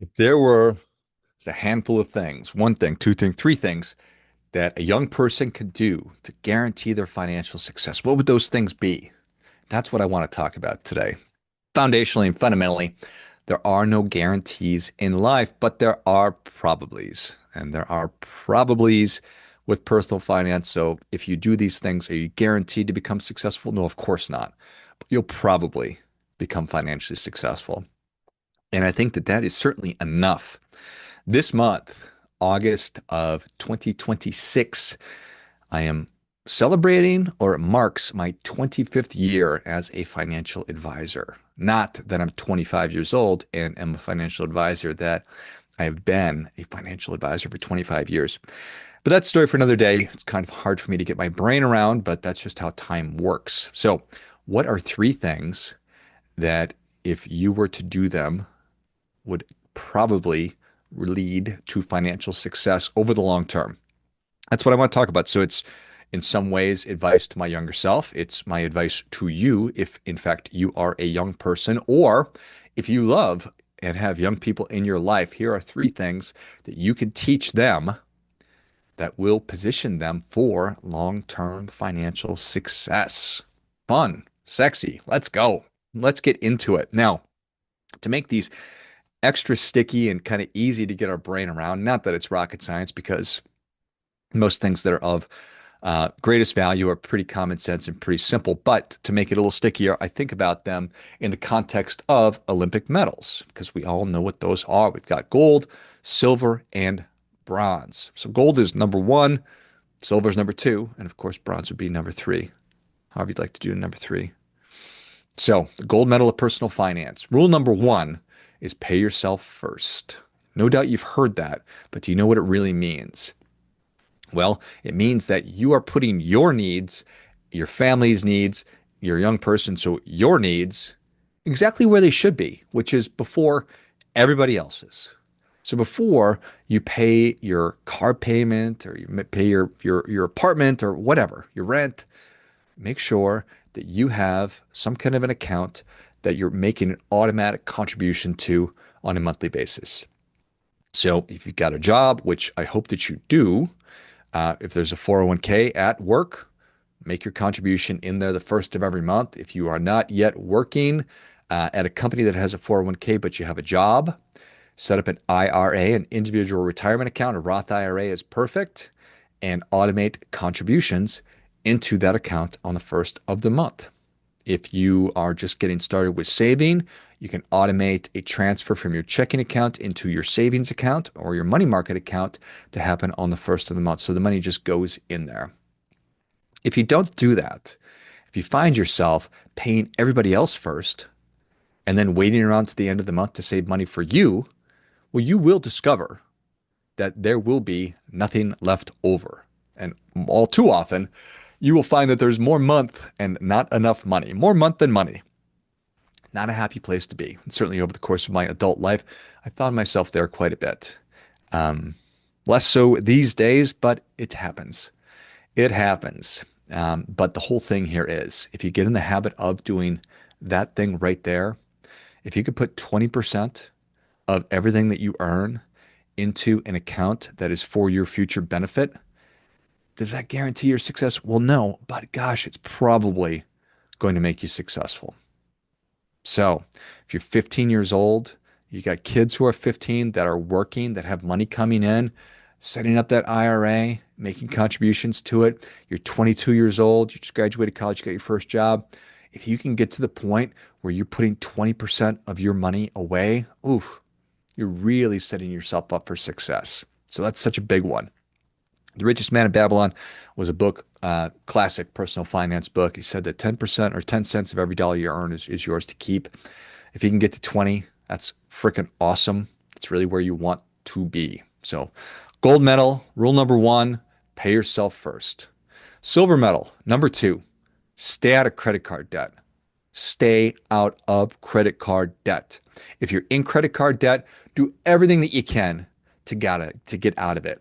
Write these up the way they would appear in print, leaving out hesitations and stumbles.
If there were a handful of things, one thing, two things, three things that a young person could do to guarantee their financial success, what would those things be? That's what I want to talk about today. Foundationally and fundamentally, there are no guarantees in life, but there are probablys. And there are probablys with personal finance. So if you do these things, are you guaranteed to become successful? No, of course not. But you'll probably become financially successful. And I think that that is certainly enough. This month, August of 2026, I am celebrating, or it marks my 25th year as a financial advisor. Not that I'm 25 years old and am a financial advisor, that I have been a financial advisor for 25 years. But that's a story for another day. It's kind of hard for me to get my brain around, but that's just how time works. So, what are three things that if you were to do them would probably lead to financial success over the long term? That's what I want to talk about. So it's in some ways advice to my younger self. It's my advice to you if in fact you are a young person, or if you love and have young people in your life, here are three things that you can teach them that will position them for long-term financial success. Fun, sexy. Let's go. Let's get into it. Now, to make these extra sticky and kind of easy to get our brain around. Not that it's rocket science, because most things that are of greatest value are pretty common sense and pretty simple. But to make it a little stickier, I think about them in the context of Olympic medals, because we all know what those are. We've got gold, silver, and bronze. So gold is number one, silver is number two, and of course, bronze would be number three. However you'd like to do number three. So, the gold medal of personal finance. Rule number one is pay yourself first. No doubt you've heard that, but do you know what it really means? Well, it means that you are putting your needs, your family's needs, your young person, so your needs exactly where they should be, which is before everybody else's. So before you pay your car payment or you pay your apartment or whatever, your rent, make sure that you have some kind of an account that you're making an automatic contribution to on a monthly basis. So if you've got a job, which I hope that you do, if there's a 401k at work, make your contribution in there the first of every month. If you are not yet working at a company that has a 401k, but you have a job, set up an IRA, an individual retirement account. A Roth IRA is perfect, and automate contributions into that account on the first of the month. If you are just getting started with saving, you can automate a transfer from your checking account into your savings account or your money market account to happen on the first of the month. So the money just goes in there. If you don't do that, if you find yourself paying everybody else first and then waiting around to the end of the month to save money for you, well, you will discover that there will be nothing left over. And all too often, you will find that there's more month and not enough money, more month than money. Not a happy place to be. And certainly over the course of my adult life, I found myself there quite a bit. Um, Less so these days, but it happens. It happens. But the whole thing here is if you get in the habit of doing that thing right there, if you could put 20% of everything that you earn into an account that is for your future benefit, does that guarantee your success? Well, no, but gosh, it's probably going to make you successful. So if you're 15 years old, you got kids who are 15 that are working, that have money coming in, setting up that IRA, making contributions to it. You're 22 years old, you just graduated college, you got your first job. If you can get to the point where you're putting 20% of your money away, oof, you're really setting yourself up for success. So that's such a big one. The Richest Man in Babylon was a book, classic personal finance book. He said that 10% or 10 cents of every dollar you earn is yours to keep. If you can get to 20, that's freaking awesome. It's really where you want to be. So, gold medal, rule number one, pay yourself first. Silver medal, number two, stay out of credit card debt. Stay out of credit card debt. If you're in credit card debt, do everything that you can to get out of it.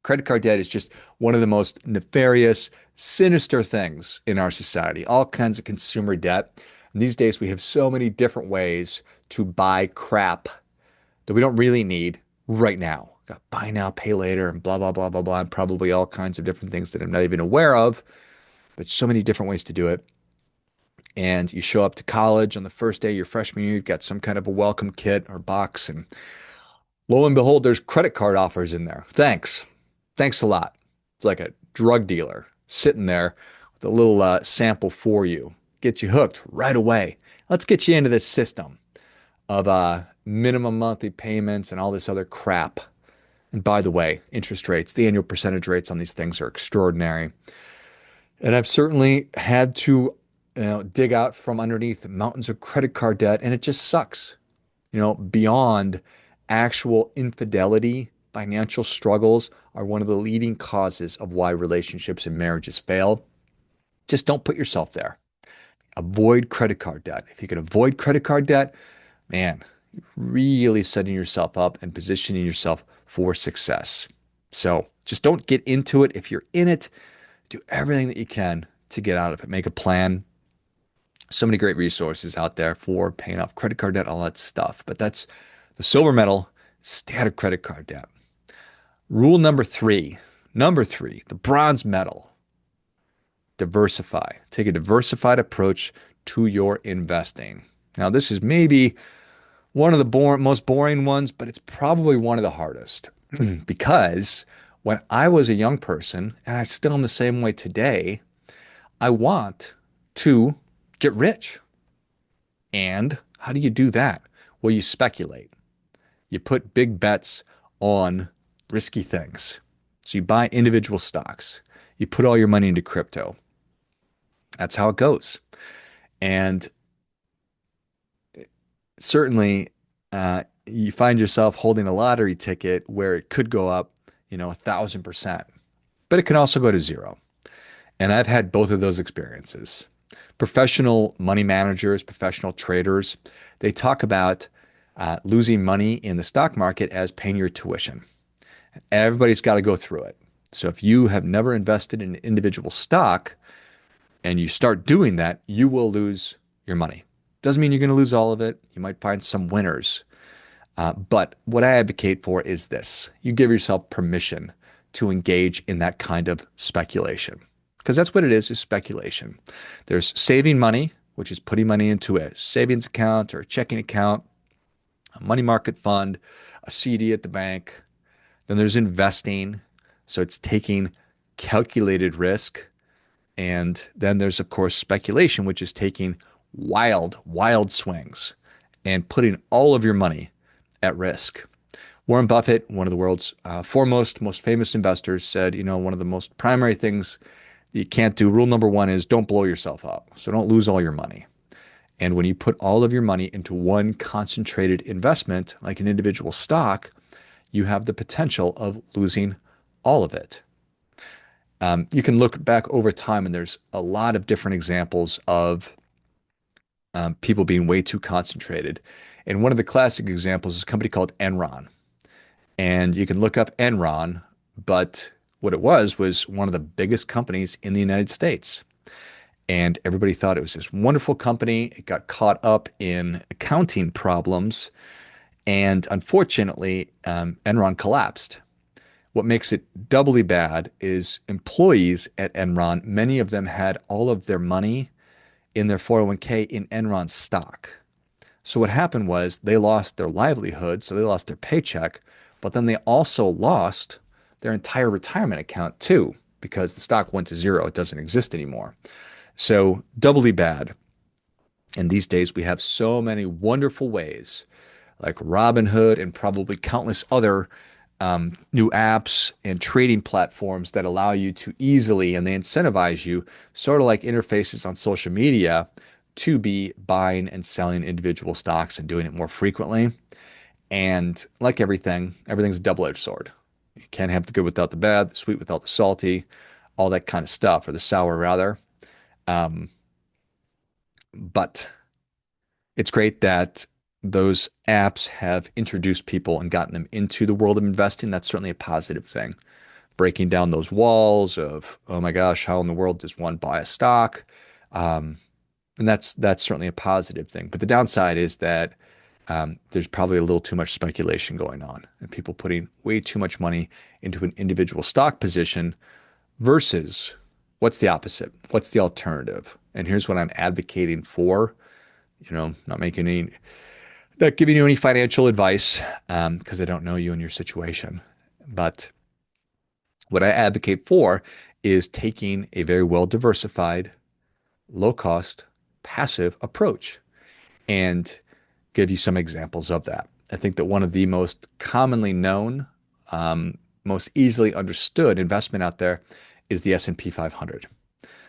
Credit card debt is just one of the most nefarious, sinister things in our society. All kinds of consumer debt. And these days, we have so many different ways to buy crap that we don't really need right now. Got buy now, pay later, and blah, blah, blah, blah, blah, and probably all kinds of different things that I'm not even aware of, but so many different ways to do it. And you show up to college on the first day of your freshman year, you've got some kind of a welcome kit or box, and lo and behold, there's credit card offers in there. Thanks. Thanks a lot. It's like a drug dealer sitting there with a little sample for you. Gets you hooked right away. Let's get you into this system of minimum monthly payments and all this other crap. And by the way, interest rates, the annual percentage rates on these things are extraordinary. And I've certainly had to, dig out from underneath mountains of credit card debt, and it just sucks. Beyond actual infidelity, financial struggles are one of the leading causes of why relationships and marriages fail. Just don't put yourself there. Avoid credit card debt. If you can avoid credit card debt, man, you're really setting yourself up and positioning yourself for success. So just don't get into it. If you're in it, do everything that you can to get out of it. Make a plan. So many great resources out there for paying off credit card debt, all that stuff. But that's the silver medal, stay out of credit card debt. Rule number three, the bronze medal, diversify. Take a diversified approach to your investing. Now, this is maybe one of the most boring ones, but it's probably one of the hardest because when I was a young person, and I still am the same way today, I want to get rich. And how do you do that? Well, you speculate. You put big bets on risky things. So you buy individual stocks. You put all your money into crypto. That's how it goes. And certainly, you find yourself holding a lottery ticket where it could go up, 1,000%, but it can also go to zero. And I've had both of those experiences. Professional money managers, professional traders, they talk about losing money in the stock market as paying your tuition. Everybody's got to go through it. So if you have never invested in an individual stock and you start doing that, you will lose your money. Doesn't mean you're going to lose all of it. You might find some winners. But what I advocate for is this. You give yourself permission to engage in that kind of speculation. Because that's what it is speculation. There's saving money, which is putting money into a savings account or a checking account, a money market fund, a CD at the bank. Then there's investing. So it's taking calculated risk. And then there's, of course, speculation, which is taking wild swings and putting all of your money at risk. Warren Buffett, one of the world's foremost, most famous investors, said, one of the most primary things you can't do, rule number one is don't blow yourself up. So don't lose all your money. And when you put all of your money into one concentrated investment, like an individual stock, you have the potential of losing all of it. You can look back over time, and there's a lot of different examples of people being way too concentrated. And one of the classic examples is a company called Enron. And you can look up Enron, but what it was one of the biggest companies in the United States. And everybody thought it was this wonderful company. It got caught up in accounting problems. And unfortunately, Enron collapsed. What makes it doubly bad is employees at Enron, many of them had all of their money in their 401k in Enron stock. So what happened was they lost their livelihood, so they lost their paycheck, but then they also lost their entire retirement account too, because the stock went to zero. It doesn't exist anymore. So doubly bad. And these days we have so many wonderful ways, like Robinhood and probably countless other new apps and trading platforms that allow you to easily, and they incentivize you, sort of like interfaces on social media, to be buying and selling individual stocks and doing it more frequently. And like everything, everything's a double-edged sword. You can't have the good without the bad, the sweet without the salty, all that kind of stuff, or the sour rather. But it's great that those apps have introduced people and gotten them into the world of investing. That's certainly a positive thing. Breaking down those walls of, oh my gosh, how in the world does one buy a stock? And that's certainly a positive thing. But the downside is that there's probably a little too much speculation going on and people putting way too much money into an individual stock position versus what's the opposite? What's the alternative? And here's what I'm advocating for. Not giving you any financial advice because I don't know you and your situation. But what I advocate for is taking a very well diversified, low cost, passive approach and give you some examples of that. I think that one of the most commonly known, most easily understood investment out there is the S&P 500.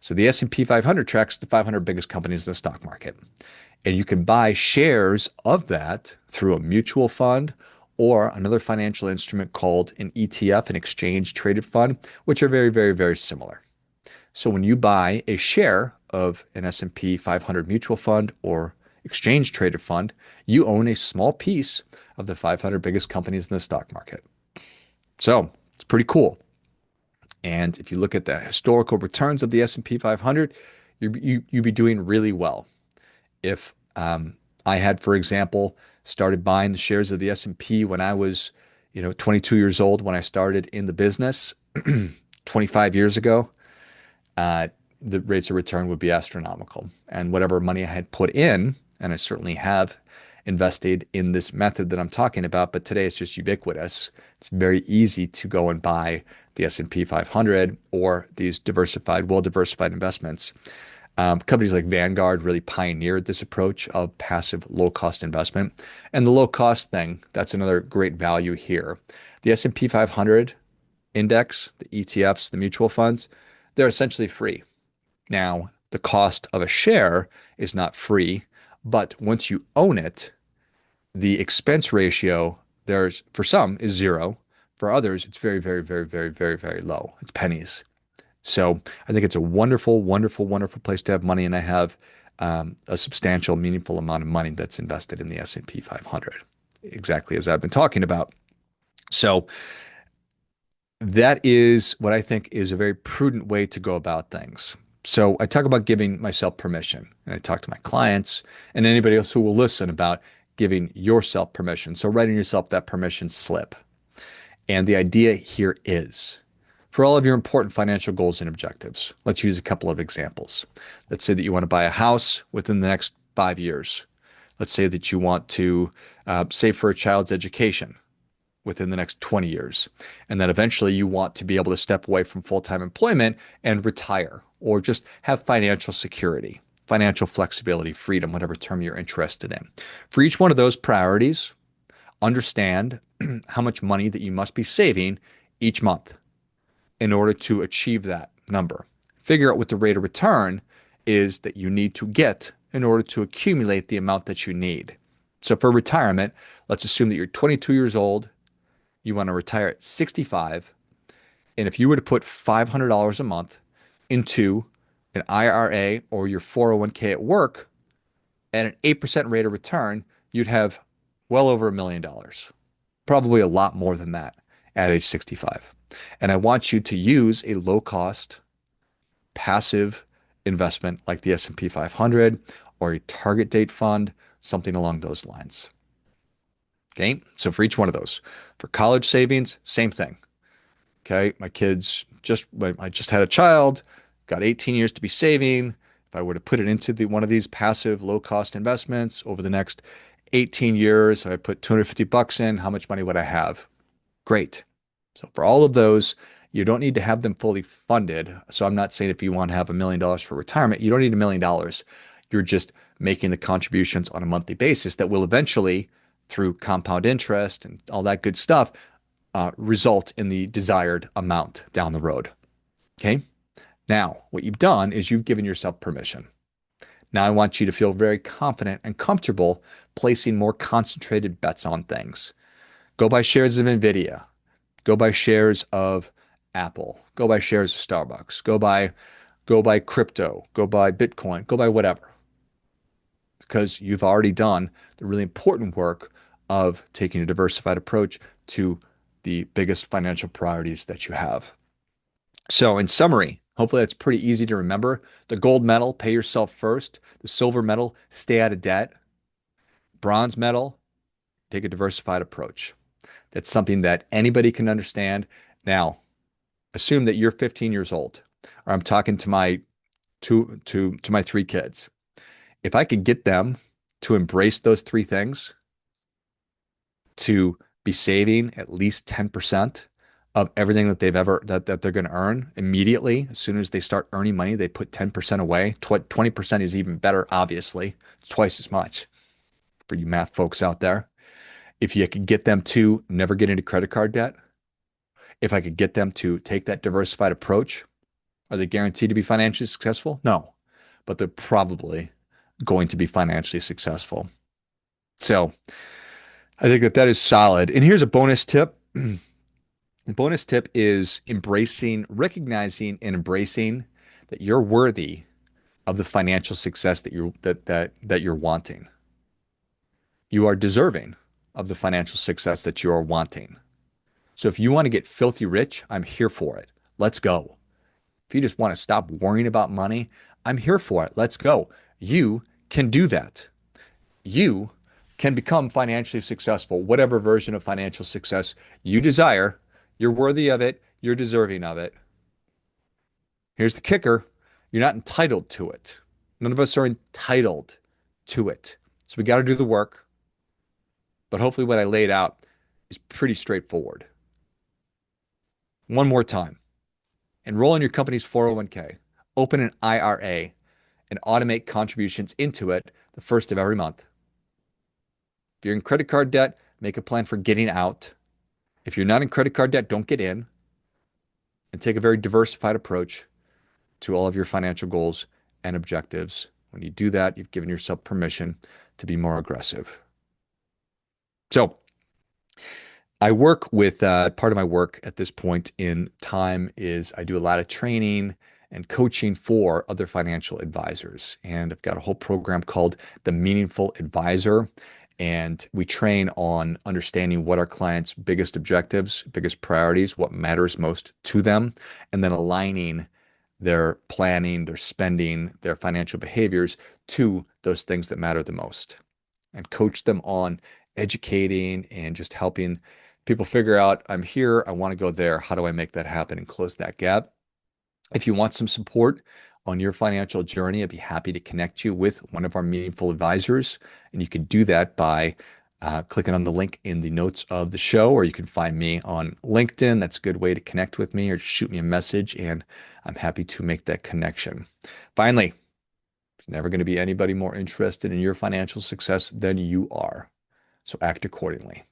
So the S&P 500 tracks the 500 biggest companies in the stock market. And you can buy shares of that through a mutual fund or another financial instrument called an ETF, an exchange traded fund, which are very, very, very similar. So when you buy a share of an S&P 500 mutual fund or exchange traded fund, you own a small piece of the 500 biggest companies in the stock market. So it's pretty cool. And if you look at the historical returns of the S&P 500, you'd be doing really well. If I had, for example, started buying the shares of the S&P when I was, 22 years old, when I started in the business 25 years ago, the rates of return would be astronomical. And whatever money I had put in, and I certainly have invested in this method that I'm talking about, but today it's just ubiquitous. It's very easy to go and buy the S&P 500 or these diversified, well-diversified investments. Companies like Vanguard really pioneered this approach of passive low-cost investment. And the low-cost thing, that's another great value here. The S&P 500 index, the ETFs, the mutual funds, they're essentially free. Now, the cost of a share is not free, but once you own it, the expense ratio, for some is zero. For others, it's very, very, very, very, very, very low. It's pennies. So I think it's a wonderful, wonderful, wonderful place to have money. And I have a substantial, meaningful amount of money that's invested in the S&P 500, exactly as I've been talking about. So that is what I think is a very prudent way to go about things. So I talk about giving myself permission, and I talk to my clients and anybody else who will listen about giving yourself permission. So writing yourself that permission slip. And the idea here is for all of your important financial goals and objectives, let's use a couple of examples. Let's say that you want to buy a house within the next 5 years. Let's say that you want to save for a child's education within the next 20 years. And that eventually you want to be able to step away from full-time employment and retire or just have financial security, financial flexibility, freedom, whatever term you're interested in. For each one of those priorities, understand how much money that you must be saving each month in order to achieve that number. Figure out what the rate of return is that you need to get in order to accumulate the amount that you need. So for retirement, let's assume that you're 22 years old, you want to retire at 65, and if you were to put $500 a month into an IRA or your 401k at work at an 8% rate of return, you'd have well over $1 million. Probably a lot more than that at age 65. And I want you to use a low-cost, passive investment like the S&P 500 or a target date fund, something along those lines. Okay, so for each one of those, for college savings, same thing. Okay, I just had a child, got 18 years to be saving. If I were to put it into one of these passive low-cost investments over the next 18 years, if I put 250 bucks in, how much money would I have? Great. So for all of those, you don't need to have them fully funded. So I'm not saying if you want to have $1 million for retirement, you don't need $1 million. You're just making the contributions on a monthly basis that will eventually, through compound interest and all that good stuff, result in the desired amount down the road. Okay. Now, what you've done is you've given yourself permission. Now I want you to feel very confident and comfortable placing more concentrated bets on things. Go buy shares of NVIDIA. Go buy shares of Apple. Go buy shares of Starbucks. Go buy crypto. Go buy Bitcoin. Go buy whatever. Because you've already done the really important work of taking a diversified approach to the biggest financial priorities that you have. So in summary, hopefully that's pretty easy to remember. The gold medal, pay yourself first. The silver medal, stay out of debt. Bronze medal, Take a diversified approach. That's something that anybody can understand. Now, assume that you're 15 years old, or I'm talking to my to my three kids. If I could get them to embrace those three things, to be saving at least 10% of everything that that they're going to earn immediately. As soon as they start earning money, they put 10% away. 20% is even better, obviously. It's twice as much for you math folks out there. If you could get them to never get into credit card debt, if I could get them to take that diversified approach, are they guaranteed to be financially successful? No, but they're probably going to be financially successful. So I think that that is solid. And here's a bonus tip. The bonus tip is recognizing and embracing that you're worthy of the financial success that you're wanting. You are deserving of the financial success that you are wanting. So if you want to get filthy rich, I'm here for it. Let's go. If you just want to stop worrying about money, I'm here for it. Let's go. You can do that. You can become financially successful, whatever version of financial success you desire. You're worthy of it. You're deserving of it. Here's the kicker. You're not entitled to it. None of us are entitled to it. So we got to do the work. But hopefully what I laid out is pretty straightforward. One more time. Enroll in your company's 401k. Open an IRA and automate contributions into it the first of every month. If you're in credit card debt, make a plan for getting out. If you're not in credit card debt, don't get in. And take a very diversified approach to all of your financial goals and objectives. When you do that, you've given yourself permission to be more aggressive. So I work with part of my work at this point in time is I do a lot of training and coaching for other financial advisors. And I've got a whole program called The Meaningful Advisor. And we train on understanding what our clients' biggest objectives, biggest priorities, what matters most to them, and then aligning their planning, their spending, their financial behaviors to those things that matter the most, and coach them on educating and just helping people figure out, I'm here, I want to go there. How do I make that happen and close that gap? If you want some support on your financial journey, I'd be happy to connect you with one of our meaningful advisors. And you can do that by clicking on the link in the notes of the show, or you can find me on LinkedIn. That's a good way to connect with me, or just shoot me a message, and I'm happy to make that connection. Finally, there's never going to be anybody more interested in your financial success than you are. So act accordingly.